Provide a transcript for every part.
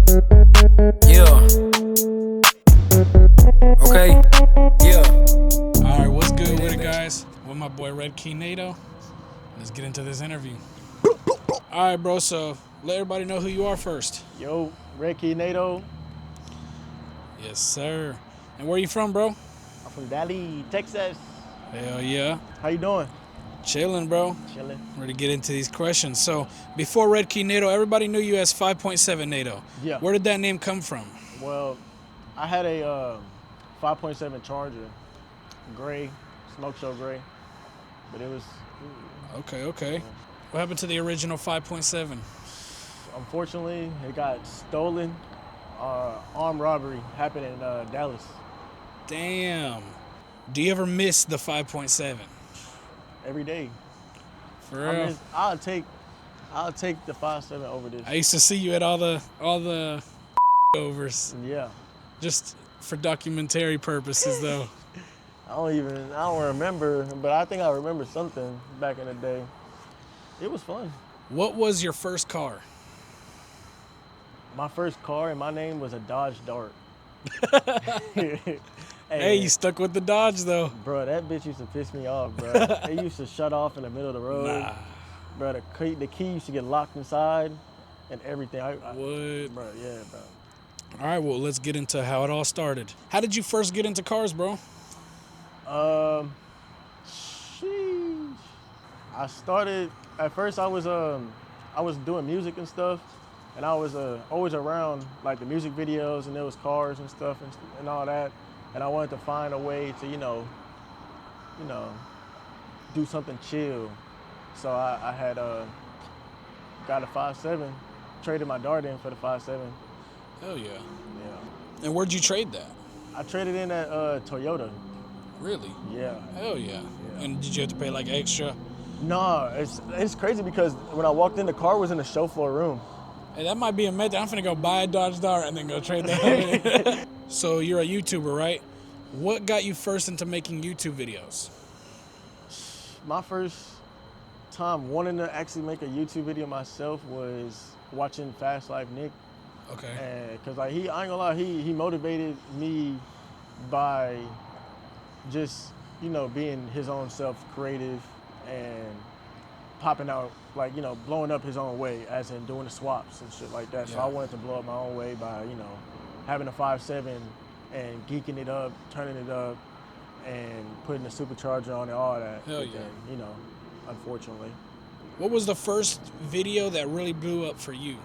Yeah. Okay. Yeah. Alright, what's good with it, guys? With my boy RedKey Nado. Let's get into this interview. Alright, bro, so let everybody know who you are first. Yo, RedKey Nado. Yes, sir. And where you from, bro? I'm from Dallas, Texas. Hell yeah. How you doing? Chilling, bro. Chilling. Ready to get into these questions. So, before RedKey Nado, everybody knew you as 5.7 Nado. Yeah. Where did that name come from? Well, I had a 5.7 Charger, gray, smoke show gray, but it was Okay. What happened to the original 5.7? unfortunately it got stolen. Armed robbery happened in Dallas. Damn. Do you ever miss the 5.7? Every day. For real? I'll take the 5.7 over this. I used to see you at all the overs, Yeah. just for documentary purposes, though. I don't remember, but I think I remember something back in the day. It was fun. What was your first car? My first car and my name was a Dodge Dart. Hey, you stuck with the Dodge, though. Bro, that bitch used to piss me off, bro. It used to shut off in the middle of the road. Nah. Bro, the key used to get locked inside and everything. What? Bro, yeah, bro. All right, well, let's get into how it all started. How did you first get into cars, bro? Sheesh. I started, at first I was doing music and stuff, and I was always around like the music videos, and there was cars and stuff and all that, and I wanted to find a way to, you know, do something chill. So I had got a 5.7, traded my Dart in for the 5.7. Hell yeah. Yeah. And where'd you trade that? I traded in at Toyota. Really? Yeah. Hell yeah. And did you have to pay like extra? No, it's crazy because when I walked in, the car was in the show floor room. Hey, that might be a method. I'm finna go buy a Dodge Dart and then go trade that. So you're a YouTuber, right? What got you first into making YouTube videos? My first time wanting to actually make a YouTube video myself was watching Fast Life Nick. Okay. And cause like I ain't gonna lie, he motivated me by just, you know, being his own self, creative and popping out, like, you know, blowing up his own way, as in doing the swaps and shit like that. So Yeah. I wanted to blow up my own way by, you know, having a 5.7 and geeking it up, turning it up, and putting a supercharger on it, all that. Hell yeah. And, you know, unfortunately. What was the first video that really blew up for you?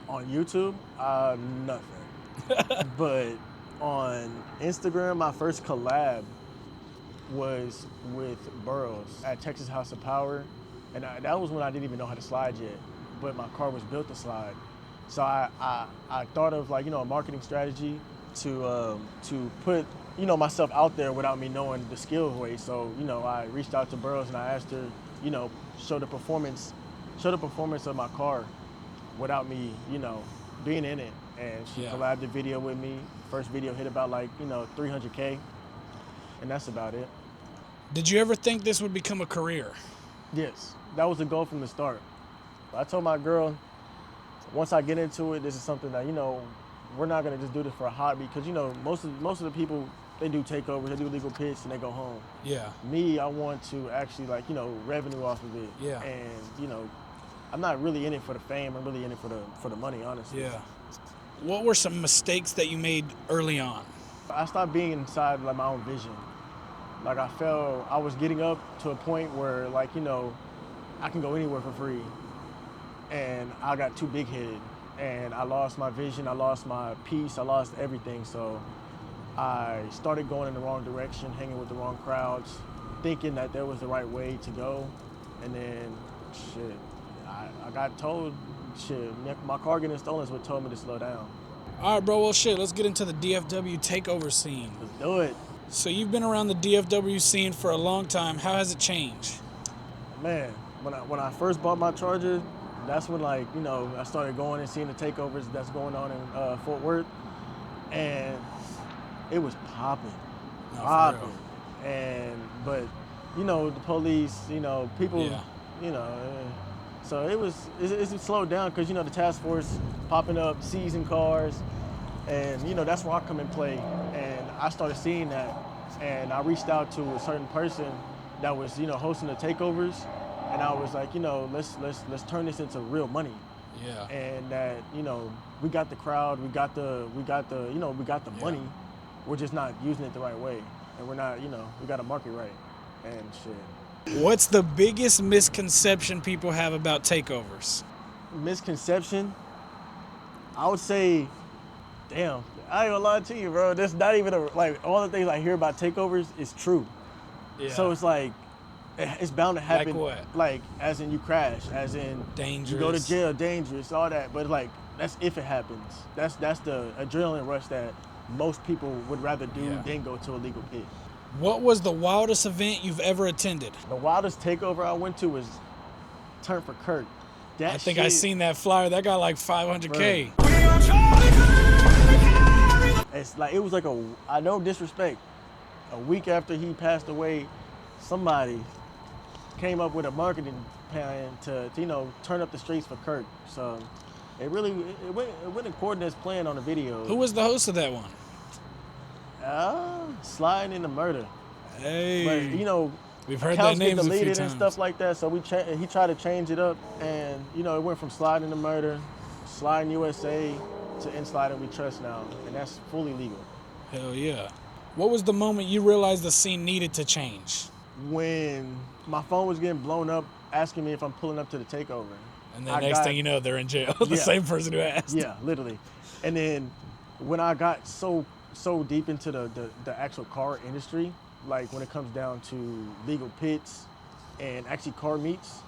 On YouTube, nothing. But on Instagram, my first collab was with Burroughs at Texas House of Power. And that was when I didn't even know how to slide yet, but my car was built to slide. So I thought of, like, you know, a marketing strategy to put, you know, myself out there without me knowing the skill way. So, you know, I reached out to Burroughs and I asked her, you know, show the performance of my car without me, you know, being in it. And she collabed the video with me. First video hit about, like, you know, 300K, and that's about it. Did you ever think this would become a career? Yes, that was the goal from the start. I told my girl, once I get into it, this is something that, you know, we're not gonna just do this for a hobby, because, you know, most of the people, they do takeovers, they do legal pitch, and they go home. Yeah. Me, I want to actually, like, you know, revenue off of it. Yeah. And, you know, I'm not really in it for the fame. I'm really in it for the money, honestly. Yeah. What were some mistakes that you made early on? I stopped being inside, like, my own vision. Like, I felt I was getting up to a point where, like, you know, I can go anywhere for free. And I got too big-headed. And I lost my vision, I lost my peace, I lost everything. So I started going in the wrong direction, hanging with the wrong crowds, thinking that there was the right way to go. And then, shit, I got told, shit, my car getting stolen is what told me to slow down. All right, bro, well, shit, let's get into the DFW takeover scene. Let's do it. So you've been around the DFW scene for a long time. How has it changed? Man, when I first bought my Charger, that's when, like, you know, I started going and seeing the takeovers that's going on in Fort Worth, and it was popping. But, you know, the police, you know, people, you know, So it's slowed down because, you know, the task force popping up, seizing cars, and, you know, that's where I come in play. And I started seeing that, and I reached out to a certain person that was, you know, hosting the takeovers, and I was like, you know, let's turn this into real money. Yeah. And that, you know, we got the crowd, we got the money, we're just not using it the right way, and we're not, you know, we got to market right, and shit. What's the biggest misconception people have about takeovers? Misconception, I would say, damn, I ain't gonna lie to you, bro. That's not even like all the things I hear about takeovers is true. Yeah. So it's like, it's bound to happen. Like what? Like, as in you crash, as in Dangerous. you go to jail, dangerous, all that. But like, that's if it happens. That's the adrenaline rush that most people would rather do than go to a legal pit. What was the wildest event you've ever attended? The wildest takeover I went to was Turn for Kirk. I think I seen that flyer. That got like 500K. It's like, it was like I no disrespect, a week after he passed away, somebody came up with a marketing plan to you know, turn up the streets for Kirk. So it went according as planned on the video. Who was the host of that one? Slidn in the murder. Hey. But, you know, we've heard that name a few deleted times. and stuff like that. So he tried to change it up, and, you know, it went from Slidn in the murder, Slidn USA, to In Slidn We Trust now, and that's fully legal. Hell yeah. What was the moment you realized the scene needed to change? When my phone was getting blown up asking me if I'm pulling up to the takeover. And then next thing you know, they're in jail. The same person who asked. Yeah, literally. And then when I got so deep into the actual car industry, like when it comes down to legal pits and actually car meets,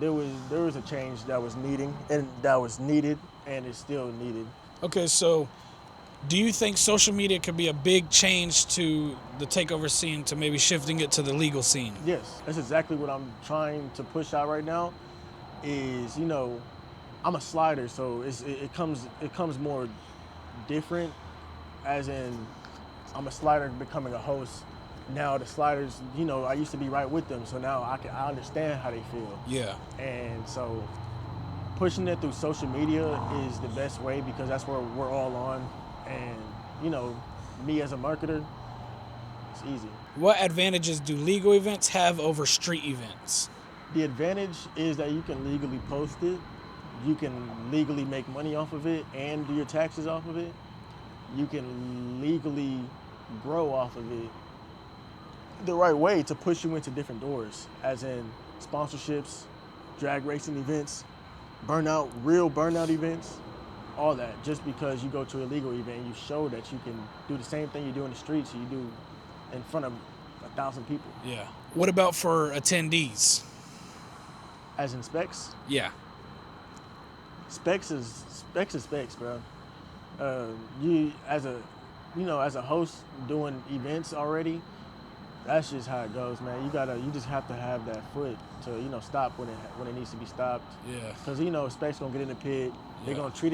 there was a change that was needed, and it's still needed. Okay, so do you think social media could be a big change to the takeover scene, to maybe shifting it to the legal scene? Yes, that's exactly what I'm trying to push out right now. Is, you know, I'm a slider, so it comes more different, as in I'm a slider becoming a host. Now the sliders, you know, I used to be right with them, so now I understand how they feel. Yeah. And so pushing it through social media is the best way, because that's where we're all on. And, you know, me as a marketer, it's easy. What advantages do legal events have over street events? The advantage is that you can legally post it, you can legally make money off of it and do your taxes off of it. You can legally grow off of it the right way to push you into different doors, as in sponsorships, drag racing events, real burnout events, all that. Just because you go to a legal event, you show that you can do the same thing you do in the streets, you do in front of 1,000 people. Yeah. What about for attendees? As in specs? Yeah. Specs is specs, bro. You as a host doing events already, that's just how it goes, man. You just have to have that foot to, you know, stop when it needs to be stopped. Yeah. Because, you know, specs gonna get in the pit. They're gonna treat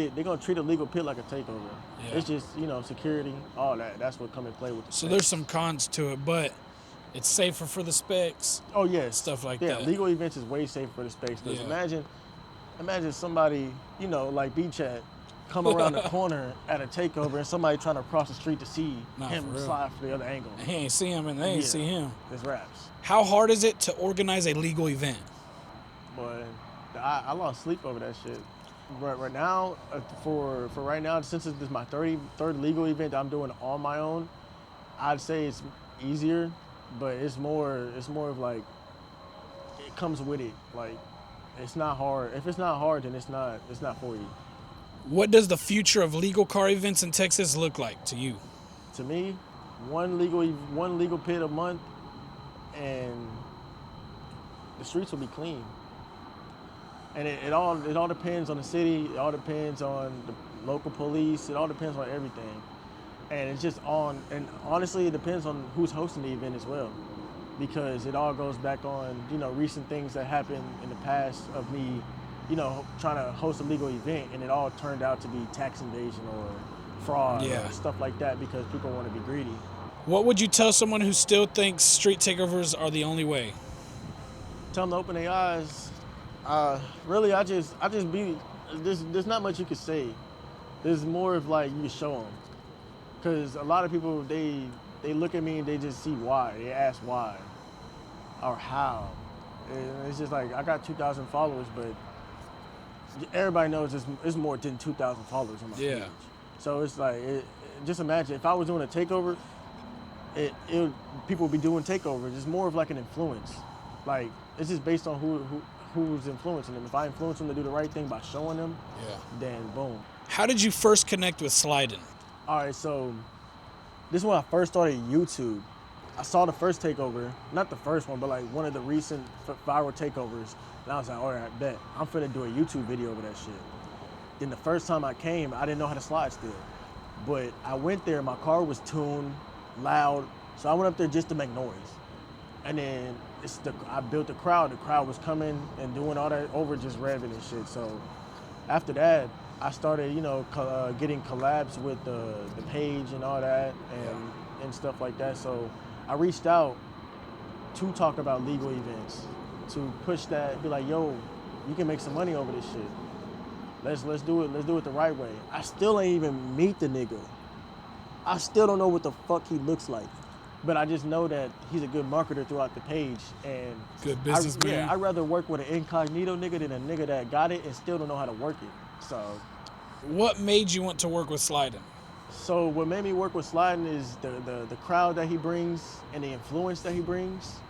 a legal pit like a takeover. Yeah. It's just, you know, security, all that. That's what come and play with the So specs. there's some cons to it, but it's safer for the specs. Oh yes. Stuff like that. that. Yeah, legal events is way safer for the specs. Because Yeah. imagine somebody, you know, like B-Chat, come around the corner at a takeover and somebody trying to cross the street to see him slide for the other angle. He ain't see him and they ain't see him. It's raps. How hard is it to organize a legal event? But I lost sleep over that shit. Right now, for right now, since this is my third legal event that I'm doing on my own, I'd say it's easier, but it's more of like, it comes with it. Like, it's not hard. If it's not hard, then it's not for you. What does the future of legal car events in Texas look like to you? To me, one legal pit a month, and the streets will be clean. And it all depends on the city. It all depends on the local police. It all depends on everything. And it's just and honestly, it depends on who's hosting the event as well, because it all goes back on, you know, recent things that happened in the past of me, you know, trying to host a legal event, and it all turned out to be tax invasion or fraud or stuff like that, because people want to be greedy. What would you tell someone who still thinks street takeovers are the only way? Tell them to open their eyes. Really, I just be. There's not much you could say. There's more of like you can show them, because a lot of people they look at me and they just see why. They ask why, or how. And it's just like I got 2,000 followers, but everybody knows it's more than 2,000 followers on my page. So it's like, just imagine if I was doing a takeover, people would be doing takeovers. It's more of like an influence. Like it's just based on who's influencing them. If I influence them to do the right thing by showing them, then boom. How did you first connect with Slidn? All right, so this is when I first started YouTube. I saw the first takeover, not the first one, but like one of the recent viral takeovers. And I was like, all right, I bet. I'm finna do a YouTube video over that shit. Then the first time I came, I didn't know how to slide still. But I went there, my car was tuned, loud, so I went up there just to make noise. And then I built the crowd. The crowd was coming and doing all that over, just revving and shit. So after that, I started, getting collabs with the page and all that and stuff like that. So I reached out to talk about legal events, to push that, be like, yo, you can make some money over this shit. Let's do it. Let's do it the right way. I still ain't even meet the nigga. I still don't know what the fuck he looks like. But I just know that he's a good marketer throughout the page. And good businessman. I'd rather work with an incognito nigga than a nigga that got it and still don't know how to work it. So what made you want to work with Slidn? So what made me work with Slidn is the crowd that he brings and the influence that he brings.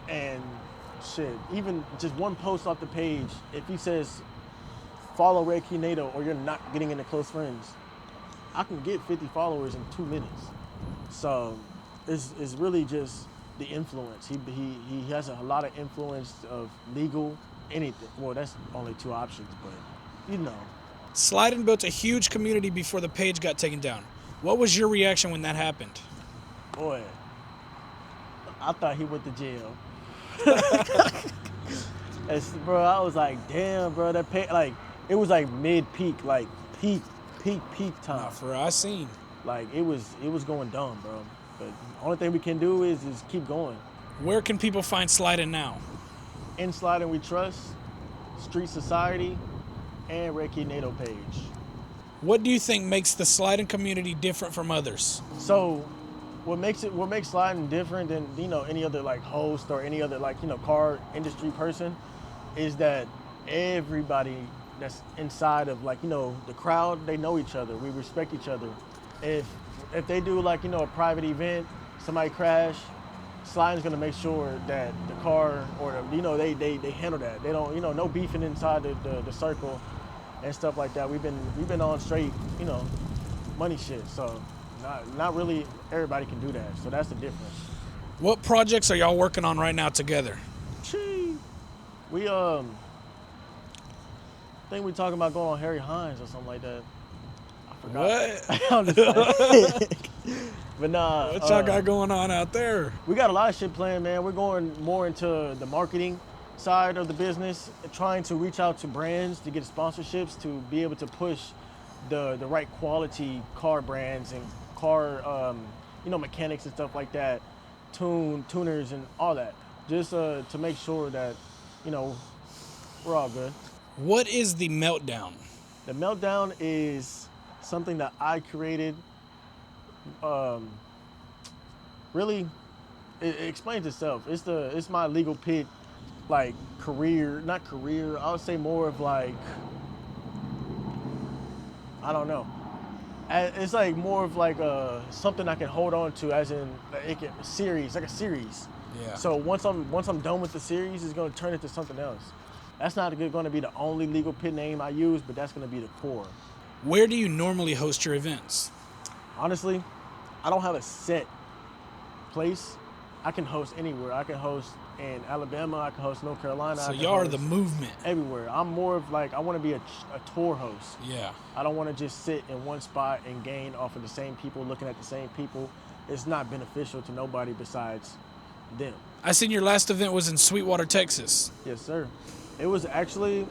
And shit, even just one post off the page, if he says, follow RedKey Nado or you're not getting into close friends, I can get 50 followers in 2 minutes. So it's really just the influence. He has a lot of influence of legal, anything. Well, that's only 2 options, but you know. Slidn built a huge community before the page got taken down. What was your reaction when that happened? Boy, I thought he went to jail. Bro, I was like, damn, bro, that page, like, it was like mid-peak, like peak time. Nah, for I seen. Like, it was going dumb, bro. But the only thing we can do is keep going. Where can people find Slidn now? In Slidn We Trust, Street Society, and RedKey Nado page. What do you think makes the Slidn community different from others? So, what makes Slidn different than any other like host or any other like car industry person is that everybody that's inside of like the crowd, they know each other. We respect each other. If they do like a private event, somebody crash, Slidn's gonna make sure that the car or they handle that. They don't no beefing inside the circle and stuff like that. We've been on straight money shit. So not really everybody can do that. So that's the difference. What projects are y'all working on right now together? We I think we talking about going on Harry Hines or something like that. I forgot. What? But nah. What y'all got going on out there? We got a lot of shit planned, man. We're going more into the marketing side of the business, trying to reach out to brands to get sponsorships to be able to push the right quality car brands and car mechanics and stuff like that, tuners and all that, just to make sure that we're all good. What is the meltdown? The meltdown is something that I created. Really, it explains itself. It's my legal pit, like not career. I would say more of like, I don't know. It's like more of like something I can hold on to, as in like a series. Yeah. So once I'm done with the series, it's gonna turn into something else. That's not going to be the only legal pit name I use, but that's going to be the core. Where do you normally host your events? Honestly, I don't have a set place. I can host anywhere. I can host in Alabama. I can host North Carolina. So y'all are the movement. Everywhere. I'm more of like, I want to be a tour host. Yeah. I don't want to just sit in one spot and gain off of the same people, looking at the same people. It's not beneficial to nobody besides them. I seen your last event was in Sweetwater, Texas. Yes, sir. It was actually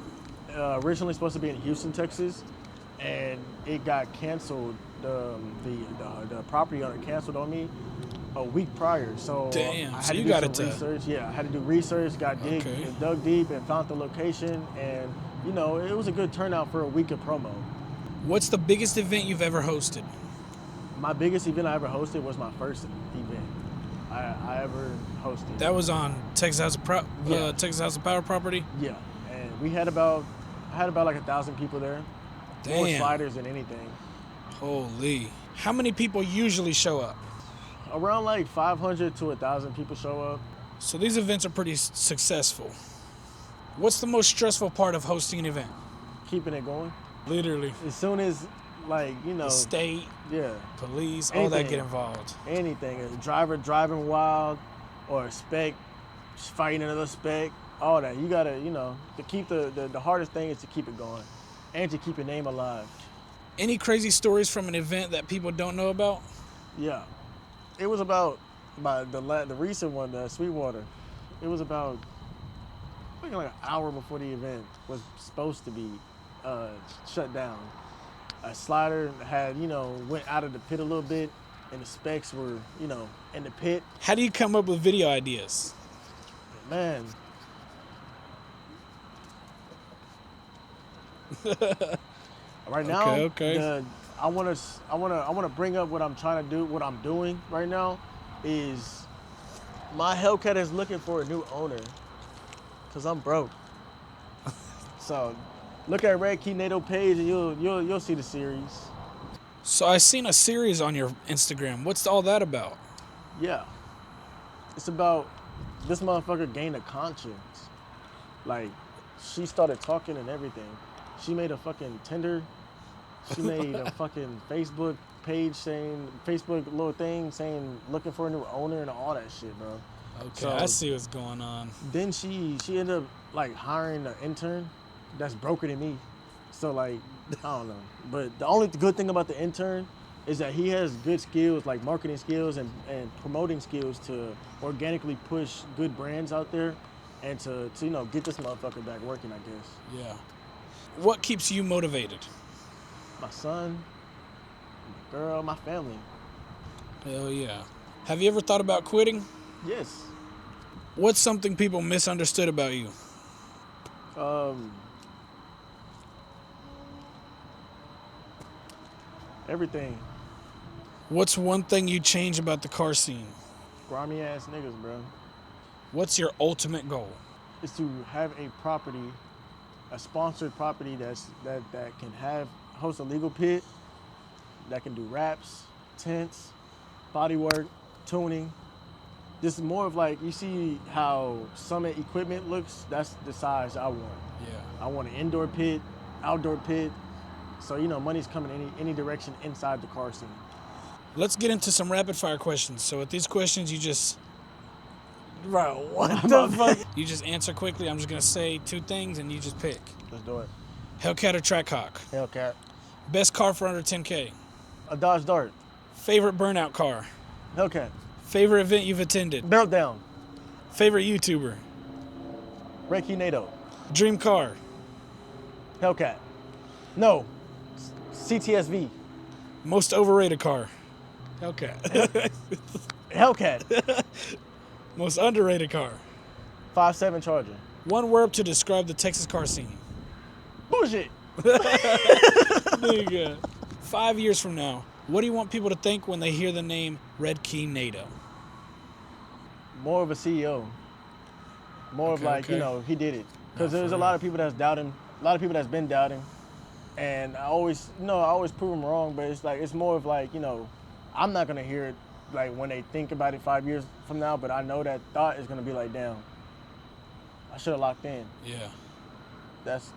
originally supposed to be in Houston, Texas, and it got canceled. The property owner canceled on me a week prior. So damn, I had so to you do got some it to... research. Yeah, I had to do research, dug deep and found the location, and you know, it was a good turnout for a week of promo. What's the biggest event you've ever hosted? My biggest event I ever hosted was my first event I ever hosted. That was on Texas House of Texas House of Power property? Yeah, and I had about like 1,000 people there. Damn. More sliders than anything. Holy. How many people usually show up? Around like 500 to 1,000 people show up. So these events are pretty successful. What's the most stressful part of hosting an event? Keeping it going. Literally. As soon as, like, you know. The state, yeah, police, anything, all that get involved. Anything. A driver driving wild or a spec fighting another spec, all that. You gotta, you know, to keep the hardest thing is to keep it going and to keep your name alive. Any crazy stories from an event that people don't know about? Yeah. It was about the recent one, the Sweetwater. It was about I think like an hour before the event was supposed to be shut down. A slider had, you know, went out of the pit a little bit, and the specs were, you know, in the pit. How do you come up with video ideas? Man. Right now, okay. I want to bring up what I'm trying to do. What I'm doing right now is my Hellcat is looking for a new owner because I'm broke. So look at RedKey Nado page and you'll see the series. So I seen a series on your Instagram. What's all that about? Yeah, it's about this motherfucker gained a conscience. Like, she started talking and everything. She made a fucking Tinder. She made a fucking Facebook page saying, Facebook little thing saying looking for a new owner and all that shit, bro. Okay, So I see what's going on. then she ended up like hiring an intern that's broker than me. So like, I don't know. But the only good thing about the intern is that he has good skills, like marketing skills and promoting skills to organically push good brands out there and to you know, get this motherfucker back working, I guess. Yeah. What keeps you motivated? My son, my girl, my family. Hell yeah. Have you ever thought about quitting? Yes. What's something people misunderstood about you? Everything. What's one thing you change about the car scene? Grimy ass niggas, bro. What's your ultimate goal? Is to have a property, a sponsored property that can host a legal pit, that can do wraps, tents, body work, tuning. This is more of like, you see how Summit equipment looks? That's the size I want. Yeah. I want an indoor pit, outdoor pit. So, you know, money's coming any direction inside the car scene. Let's get into some rapid fire questions. So with these questions, you just... Bro, what the fuck? You just answer quickly. I'm just going to say two things and you just pick. Let's do it. Hellcat or Trackhawk? Hellcat. Best car for under 10K? A Dodge Dart. Favorite burnout car? Hellcat. Favorite event you've attended? Meltdown. Favorite YouTuber? RedKey Nado. Dream car? Hellcat. No. CTSV. Most overrated car? Hellcat. Hellcat. Most underrated car? 5.7 Charger. One word to describe the Texas car scene? Bullshit. Nigga. 5 years from now, what do you want people to think when they hear the name RedKey Nado? More of a CEO. More of like, you know, he did it. Because there's a lot of people that's doubting, a lot of people that's been doubting. And I always prove them wrong, but it's like, it's more of like, you know, I'm not gonna hear it like when they think about it 5 years from now, but I know that thought is gonna be like, damn, I should have locked in. Yeah. That's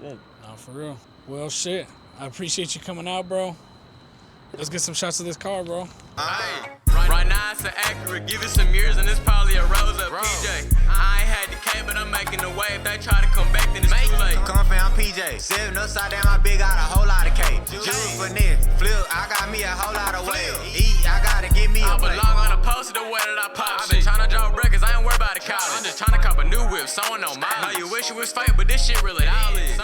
it. No, for real. Well, shit. I appreciate you coming out, bro. Let's get some shots of this car, bro. Hey, right now it's an Acura. Give it some years and it's probably a Rose up PJ. I ain't had the K, but I'm making the wave. If they try to come back, then it's too late. Come fam, PJ. 7 upside down, my big got a whole lot of K. Juice for this, flip, I got me a whole lot of weight. Eat, I gotta get me a plate. I belong on a poster the way that I pop. I've been trying to draw records, I ain't worried about the college. I'm just trying to cop a new whip, someone know mine. Now you wish it was fake, but this shit really all is.